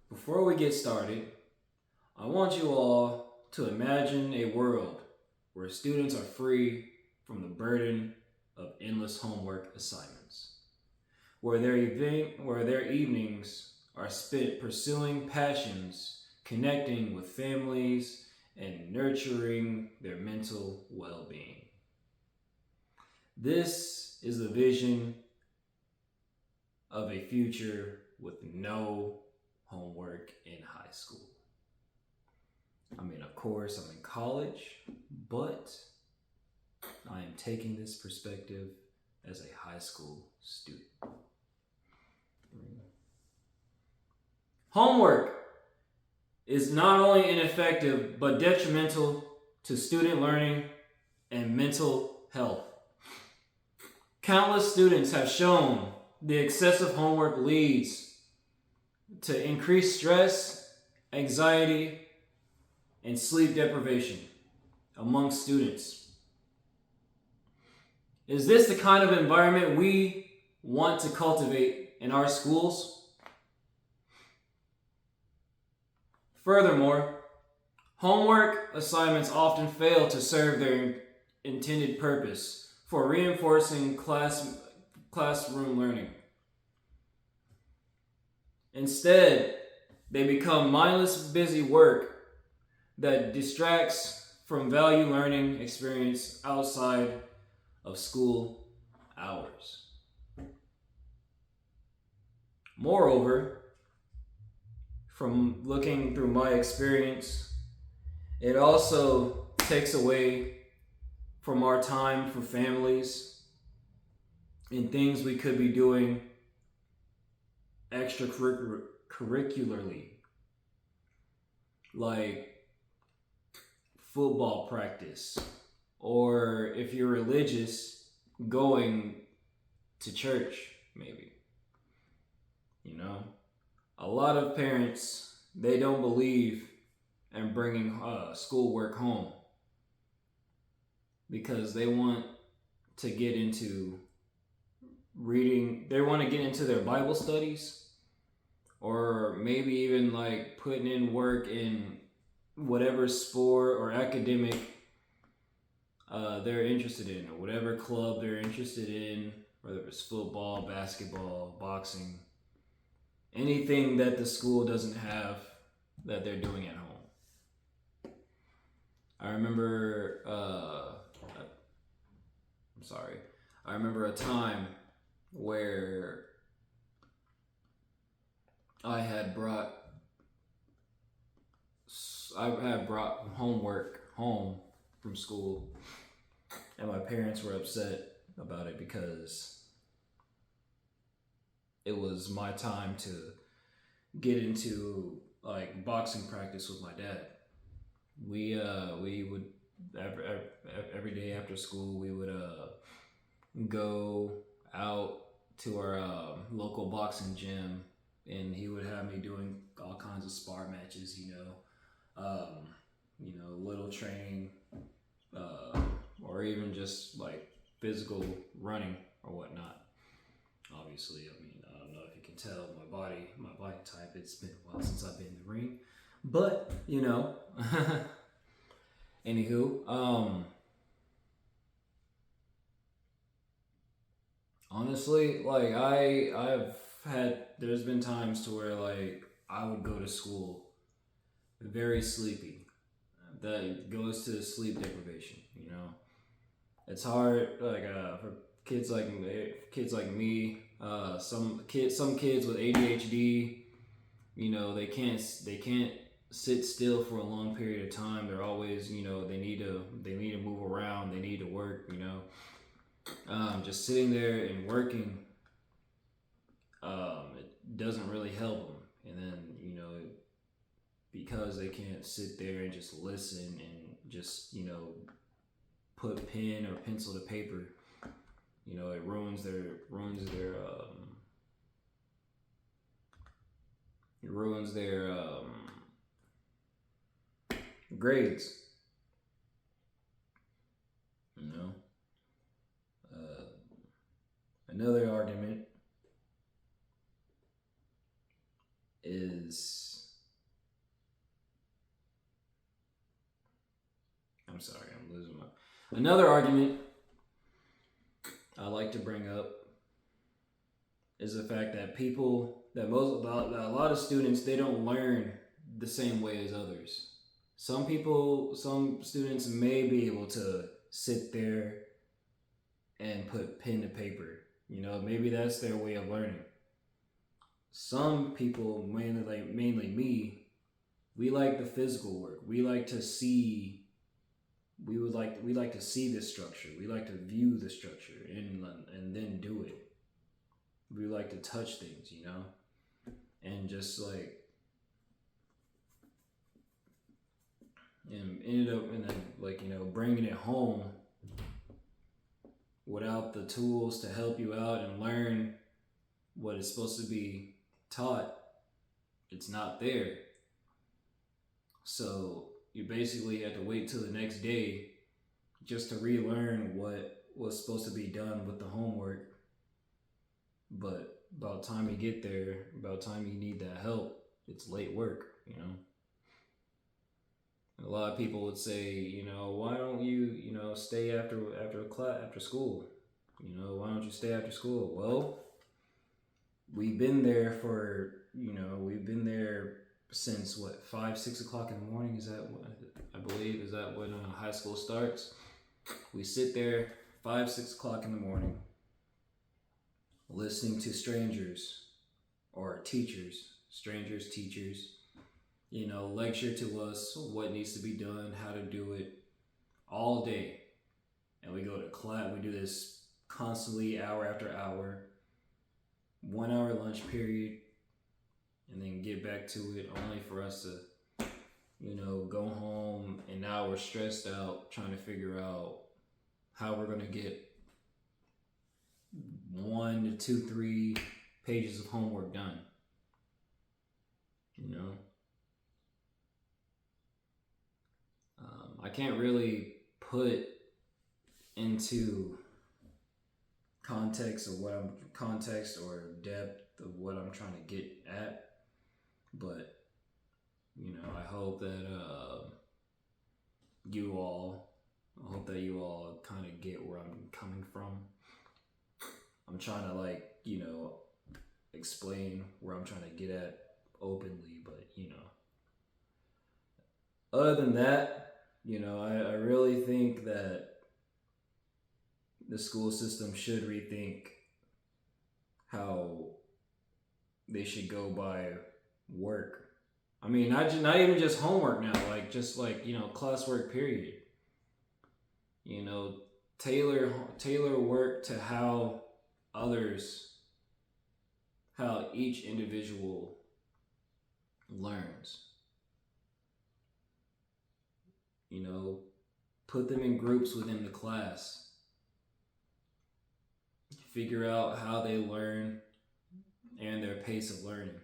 Before we get started, I want you all to imagine a world where students are free from the burden of endless homework assignments, where their evenings are spent pursuing passions, connecting with families, and nurturing their mental well being. This is the vision of a future with no homework in high school. I mean, of course, I'm in college, but I am taking this perspective as a high school student. Homework is not only ineffective, but detrimental to student learning and mental health. Countless students have shown the excessive homework leads to increased stress, anxiety, and sleep deprivation among students. Is this the kind of environment we want to cultivate in our schools? Furthermore, homework assignments often fail to serve their intended purpose for reinforcing classroom learning. Instead, they become mindless, busy work that distracts from value learning experience outside of school hours. Moreover, from looking through my experience, it also takes away from our time for families and things we could be doing extracurricularly, like football practice, or if you're religious, going to church, maybe. You know, a lot of parents, they don't believe in bringing schoolwork home because they want to get into reading, they want to get into their Bible studies, or maybe even like putting in work in whatever sport or academic they're interested in, or whatever club they're interested in, whether it's football, basketball, boxing, anything that the school doesn't have that they're doing at home. I remember, I remember a time where I had brought homework home from school, and my parents were upset about it because it was my time to get into like boxing practice with my dad. We would every day after school we would go out to our local boxing gym, and he would have me doing all kinds of spar matches, little training, or even just like physical running or whatnot. Obviously, I mean, I don't know if you can tell my body type. It's been a while since I've been in the ring, but anywho, honestly, like there's been times to where like I would go to school very sleepy. That goes to sleep deprivation. It's hard like for kids like me. Some kids with ADHD. They can't sit still for a long period of time. They're always they need to move around. They need to work. Just sitting there and working, it doesn't really help them. And then because they can't sit there and just listen and just put pen or pencil to paper, it ruins their grades. You know, another argument is I'm sorry, I'm losing my. Another argument I like to bring up is the fact that a lot of students, they don't learn the same way as others. Some students may be able to sit there and put pen to paper. You know, maybe that's their way of learning. Some people, mainly me, we like the physical work. We like to see. We like to see the structure. We like to view the structure and then do it. We like to touch things, you know, and just like and ended up and then like bringing it home without the tools to help you out and learn what is supposed to be taught. It's not there. So you basically have to wait till the next day just to relearn what was supposed to be done with the homework. But about the time you get there, about the time you need that help, it's late work, you know. And a lot of people would say, why don't you, stay after school? Why don't you stay after school? Well, we've been there since what, 5-6 o'clock in the morning. Is that what I believe? Is that when high school starts? We sit there 5-6 o'clock in the morning, listening to strangers or teachers, lecture to us what needs to be done, how to do it all day. And we go to class, we do this constantly, hour after hour, 1 hour lunch period, and then get back to it, only for us to, go home. And now we're stressed out trying to figure out how we're going to get 1 to 2, 3 pages of homework done. I can't really put into context or depth of what I'm trying to get at, but I hope that you all kind of get where I'm coming from. I'm trying to explain where I'm trying to get at openly, but other than that, I really think that the school system should rethink how they should go by work. I mean, not even just homework now, classwork period. Tailor work to how each individual learns. Put them in groups within the class. Figure out how they learn and their pace of learning.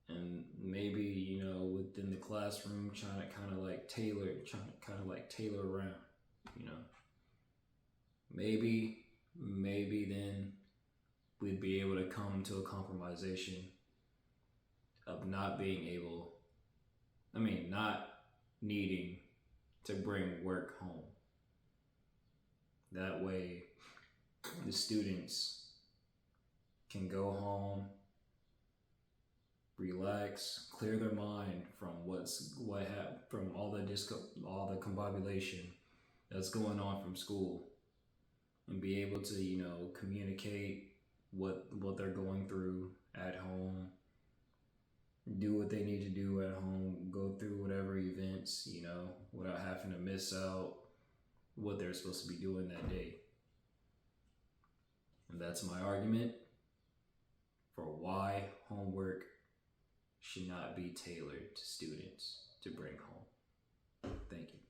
And maybe, within the classroom, trying to kind of tailor around, Maybe then we'd be able to come to a compromisation of not needing to bring work home. That way, the students can go home, relax, clear their mind from from all the combobulation that's going on from school, and be able to communicate what they're going through at home, do what they need to do at home, go through whatever events, without having to miss out what they're supposed to be doing that day. And that's my argument for why homework should not be tailored to students to bring home. Thank you.